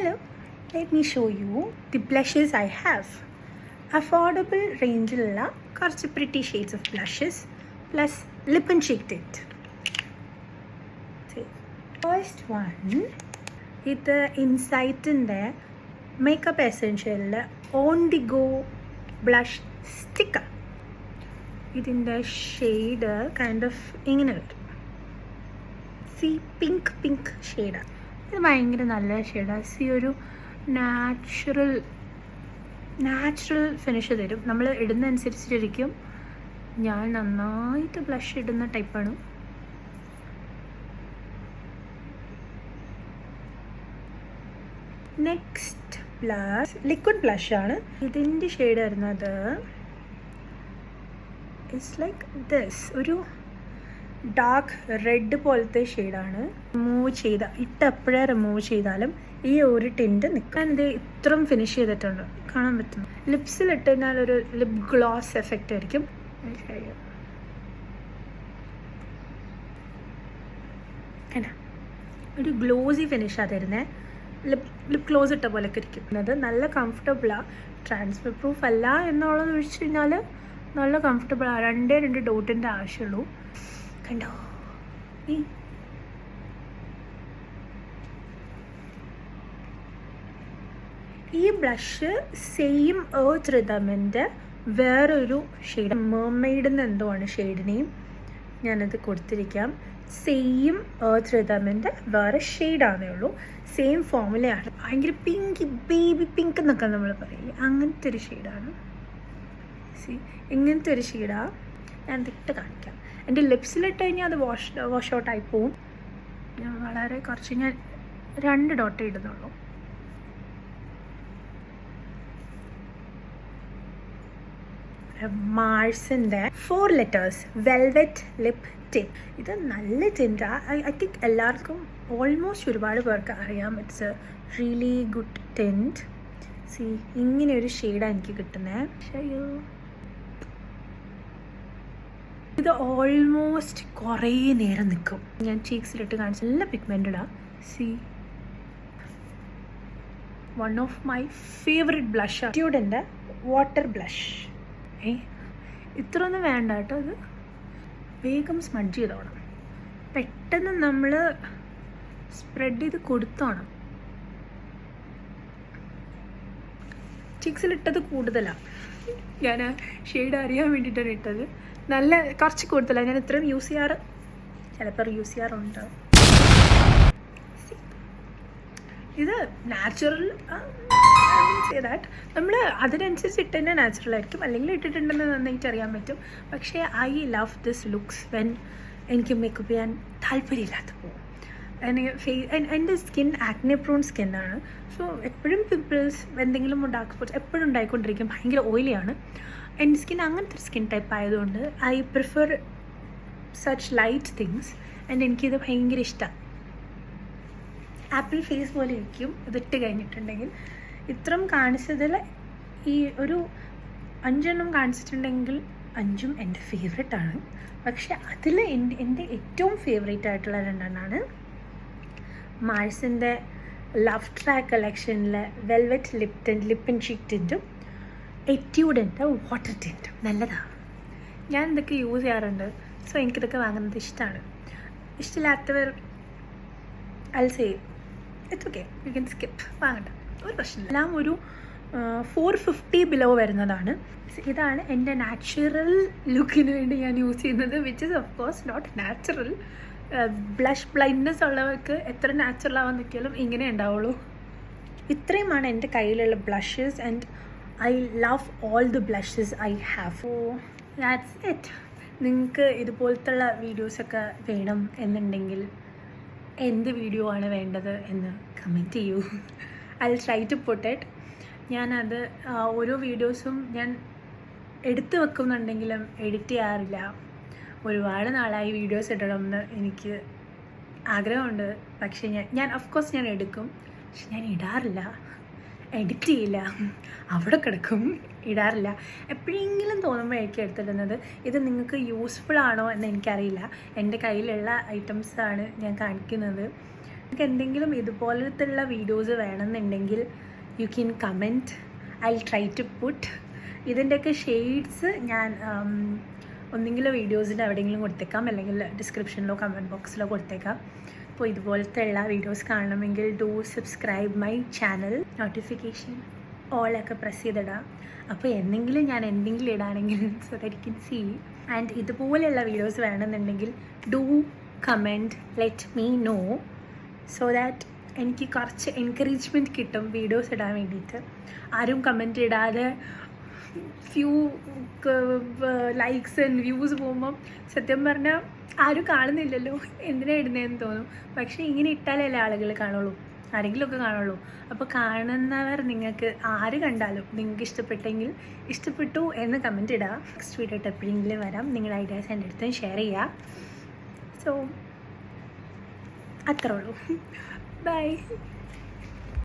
Hello, let me show you the blushes I have. Affordable range illa കുറച്ച് pretty shades of blushes plus lip and cheek tint. First one, ഇത് ഇൻസൈറ്റിൻ്റെ makeup എസെൻഷ്യലിൽ on the go blush sticker. ഇതിൻ്റെ shade kind of ഇങ്ങനെ വരും. C pink ഷെയ്ഡാണ്. ഇത് ഭയങ്കര നല്ല ഷെയ്ഡാണ്. സി ഒരു നാച്ചുറൽ ഫിനിഷ് തരും. നമ്മൾ ഇടുന്ന അനുസരിച്ചിരിക്കും. ഞാൻ നന്നായിട്ട് ബ്ലഷ് ഇടുന്ന ടൈപ്പാണ്. നെക്സ്റ്റ് ബ്ലഷ് ലിക്വിഡ് ബ്ലഷാണ്. ഇതിൻ്റെ ഷെയ്ഡ് വരുന്നത് ഇറ്റ്സ് ലൈക്ക് ദിസ്, ഒരു ഡാർക്ക് റെഡ് പോലത്തെ ഷെയ്ഡാണ്. എപ്പോഴേ റിമൂവ് ചെയ്താലും ഈ ഒരു ടിൻറ്റ് നിൽക്കാൻ ഇത് ഇത്രയും ഫിനിഷ് ചെയ്തിട്ടുണ്ട്, കാണാൻ പറ്റുന്നു. ലിപ്സിൽ ഇട്ട് കഴിഞ്ഞാൽ ഒരു ലിപ് ഗ്ലോസ് എഫക്റ്റ് ആയിരിക്കും. ഒരു ഗ്ലോസി ഫിനിഷാണ് തരുന്നത്. ലിപ് ഗ്ലോസ് ഇട്ട പോലെയൊക്കെ ഇരിക്കും. അത് നല്ല കംഫർട്ടബിളാണ്. ട്രാൻസ്ഫർ പ്രൂഫ് അല്ല എന്നുള്ളത് ഒഴിച്ചു കഴിഞ്ഞാൽ നല്ല കംഫർട്ടബിളാണ്. രണ്ട് ഡോട്ടിൻ്റെ ആവശ്യമുള്ളൂ. കണ്ടോ, ഈ ബ്ലഷ് സെയിം എർത്ത് റിതമിൻ്റെ വേറൊരു ഷെയ്ഡ്, മെർമെയ്ഡിന്ന് എന്തോ ആണ് ഷെയ്ഡിനെയും ഞാനത് കൊടുത്തിരിക്കാം. സെയിം എർത്ത് റിതമിൻ്റെ വേറെ ഷെയ്ഡാണേ ഉള്ളൂ. സെയിം ഫോമുലയാണ്. ഭയങ്കര പിങ്ക്, ബേബി പിങ്ക് എന്നൊക്കെ നമ്മൾ പറയില്ലേ, അങ്ങനത്തെ ഒരു ഷെയ്ഡാണ്. ഇങ്ങനത്തെ ഒരു ഷെയ്ഡാണ്. ഞാൻ ഇതിട്ട് കാണിക്കാം. എൻ്റെ ലിപ്സിലിട്ട് കഴിഞ്ഞാൽ അത് വാഷ് ഔട്ടായി പോവും. ഞാൻ വളരെ കുറച്ച്, ഞാൻ 2 ഡോട്ടേ ഇടുന്നുള്ളൂ. മാഴ്സിൻ്റെ 4 ലെറ്റേഴ്സ് വെൽവെറ്റ് ലിപ് ടിൻറ്റ്. ഇത് നല്ല ടിൻറ്റാണ്. ഐ തിങ്ക് എല്ലാവർക്കും ഓൾമോസ്റ്റ് ഒരുപാട് പേർക്ക് അറിയാം. It's A really good tint. C, ഇങ്ങനെ ഒരു ഷെയ്ഡാണ് എനിക്ക് കിട്ടുന്നത്. ഇത് ഓൾമോസ്റ്റ് കുറേ നേരം നിൽക്കും. ഞാൻ ചീക്സിലിട്ട് കാണിച്ച നല്ല പിഗ്മെൻറ്റഡാണ്. See, one of my favourite blush ട്യൂഡിൻ്റെ വാട്ടർ ബ്ലഷ്. ഇത്രയൊന്നും വേണ്ട കേട്ടോ. അത് വേഗം സ്മഡ്ജ് ചെയ്തോണം. പെട്ടെന്ന് നമ്മൾ സ്പ്രെഡ് ചെയ്ത് കൊടുത്തോണം. ചിക്സിലിട്ടത് കൂടുതലാണ്. ഞാൻ ഷെയ്ഡ് അറിയാൻ വേണ്ടിയിട്ടാണ് ഇട്ടത്. നല്ല കുറച്ച് കൂടുതലാണ്. ഞാൻ ഇത്രയും യൂസ് ചെയ്യാറ്, ചിലപ്പോൾ യൂസ് ചെയ്യാറുണ്ട്. ഇത് നാച്ചുറൽ ദാറ്റ് നമ്മൾ അതിനനുസരിച്ച് ഇട്ട് തന്നെ നാച്ചുറൽ ആയിരിക്കും. അല്ലെങ്കിൽ ഇട്ടിട്ടുണ്ടെന്ന് നന്നായിട്ട് അറിയാൻ പറ്റും. പക്ഷേ I love this looks when എനിക്ക് മേക്കപ്പ് ചെയ്യാൻ താല്പര്യമില്ലാത്തപ്പോൾ. എൻ്റെ സ്കിൻ ആക്നെ പ്രോൺ സ്കിന്നാണ്. സോ എപ്പോഴും പിമ്പിൾസ്, എന്തെങ്കിലും ഡാർക്ക് സ്പോട്ട്സ് എപ്പോഴും ഉണ്ടായിക്കൊണ്ടിരിക്കും. ഭയങ്കര ഓയിലിയാണ് എൻ്റെ സ്കിൻ. അങ്ങനത്തെ ഒരു സ്കിൻ ടൈപ്പ് ആയതുകൊണ്ട് I prefer such light things. And എനിക്കിത് ഭയങ്കര ഇഷ്ടമാണ്. ആപ്പിൾ ഫേസ് പോലെ ഇരിക്കും ഇതിട്ട് കഴിഞ്ഞിട്ടുണ്ടെങ്കിൽ. ഇത്രയും കാണിച്ചതിൽ ഈ ഒരു 5 കാണിച്ചിട്ടുണ്ടെങ്കിൽ 5 എൻ്റെ ഫേവറേറ്റാണ്. പക്ഷെ അതിൽ എൻ്റെ ഏറ്റവും ഫേവറേറ്റ് ആയിട്ടുള്ള 2 മാഴ്സിൻ്റെ ലവ് ട്രാക്ക് കളക്ഷനിലെ വെൽവെറ്റ് ലിപ്പ് ആൻഡ് ചീക്ക് ടിൻറ്റും എറ്റ്യൂഡിൻ്റെ വാട്ടർ ടിൻറ്റും. നല്ലതാണ്. ഞാൻ ഇതൊക്കെ യൂസ് ചെയ്യാറുണ്ട്. സോ എനിക്കിതൊക്കെ വാങ്ങുന്നത് ഇഷ്ടമാണ്. ഇഷ്ടമില്ലാത്തവർ I say it's okay, you can skip, വാങ്ങണ്ട, ഒരു പ്രശ്നമില്ല. എല്ലാം ഒരു 450 ബിലോ വരുന്നതാണ്. ഇതാണ് എൻ്റെ നാച്ചുറൽ ലുക്കിന് വേണ്ടി ഞാൻ യൂസ് ചെയ്യുന്നത്, which is of course not natural. Blush blindness ഉള്ളവർക്ക് എത്ര നാച്ചുറൽ ആവാൻ നിൽക്കിയാലും ഇങ്ങനെ ഉണ്ടാവുള്ളൂ. ഇത്രയുമാണ് എൻ്റെ കയ്യിലുള്ള blushes. And I love all the blushes I have. So that's it. നിങ്ങൾക്ക് ഇതുപോലത്തുള്ള വീഡിയോസൊക്കെ വേണം എന്നുണ്ടെങ്കിൽ എന്ത് വീഡിയോ ആണ് വേണ്ടത് എന്ന് കമൻറ്റ് ചെയ്യൂ. I will try to put it. ഞാനത് ഓരോ വീഡിയോസും ഞാൻ എടുത്തു വെക്കുന്നുണ്ടെങ്കിലും എഡിറ്റ് ചെയ്യാറില്ല. ഒരുപാട് നാളായി വീഡിയോസ് ഇടണമെന്ന് എനിക്ക് ആഗ്രഹമുണ്ട്. പക്ഷേ ഞാൻ ഓഫ്കോഴ്സ് ഞാൻ എടുക്കും, പക്ഷെ ഞാൻ ഇടാറില്ല, എഡിറ്റ് ചെയ്യില്ല, അവിടെ കിടക്കും, ഇടാറില്ല. എപ്പോഴെങ്കിലും തോന്നുമ്പോഴായിരിക്കും എടുത്തിടുന്നത്. ഇത് നിങ്ങൾക്ക് യൂസ്ഫുൾ ആണോ എന്ന് എനിക്കറിയില്ല. എൻ്റെ കയ്യിലുള്ള ഐറ്റംസാണ് ഞാൻ കാണിക്കുന്നത്. നിങ്ങൾക്ക് എന്തെങ്കിലും ഇതുപോലത്തുള്ള വീഡിയോസ് വേണമെന്നുണ്ടെങ്കിൽ you can comment. I will try to put ഇതിൻ്റെയൊക്കെ ഷെയ്ഡ്സ് ഞാൻ ഒന്നെങ്കിലും വീഡിയോസിൽ എവിടെയെങ്കിലും കൊടുത്തേക്കാം, അല്ലെങ്കിൽ ഡിസ്ക്രിപ്ഷനിലോ കമൻറ്റ് ബോക്സിലോ കൊടുത്തേക്കാം. അപ്പോൾ ഇതുപോലത്തെ ഉള്ള വീഡിയോസ് കാണണമെങ്കിൽ do subscribe my channel, notification ഓളൊക്കെ പ്രസ് ചെയ്തിടാം. അപ്പോൾ എന്തെങ്കിലും ഞാൻ എന്തെങ്കിലും ഇടാണെങ്കിൽ so that you can see. And ഇതുപോലെയുള്ള വീഡിയോസ് വേണമെന്നുണ്ടെങ്കിൽ do comment, let me know, so that എനിക്ക് കുറച്ച് എൻകറേജ്മെൻറ്റ് കിട്ടും വീഡിയോസ് ഇടാൻ വേണ്ടിയിട്ട്. ആരും കമൻറ്റ് ഇടാതെ ഫ്യൂ ലൈക്സ് ആൻഡ് വ്യൂസ് പോകുമ്പം സത്യം പറഞ്ഞാൽ ആരും കാണുന്നില്ലല്ലോ, എന്തിനാ ഇടുന്നതെന്ന് തോന്നും. പക്ഷേ ഇങ്ങനെ ഇട്ടാലല്ലേ ആളുകൾ കാണുള്ളൂ, ആരെങ്കിലുമൊക്കെ കാണുള്ളൂ. അപ്പോൾ കാണുന്നവർ നിങ്ങൾക്ക് ആര് കണ്ടാലും നിങ്ങൾക്ക് ഇഷ്ടപ്പെട്ടെങ്കിൽ ഇഷ്ടപ്പെട്ടു എന്ന് കമൻറ്റ് ഇടുക. നെക്സ്റ്റ് വീഡിയോ ആയിട്ട് എപ്പോഴെങ്കിലും വരാം. നിങ്ങളുടെ ഐഡിയാസ് എൻ്റെ അടുത്തും ഷെയർ ചെയ്യുക. സോ അത്രേ ഉള്ളൂ. ബൈ.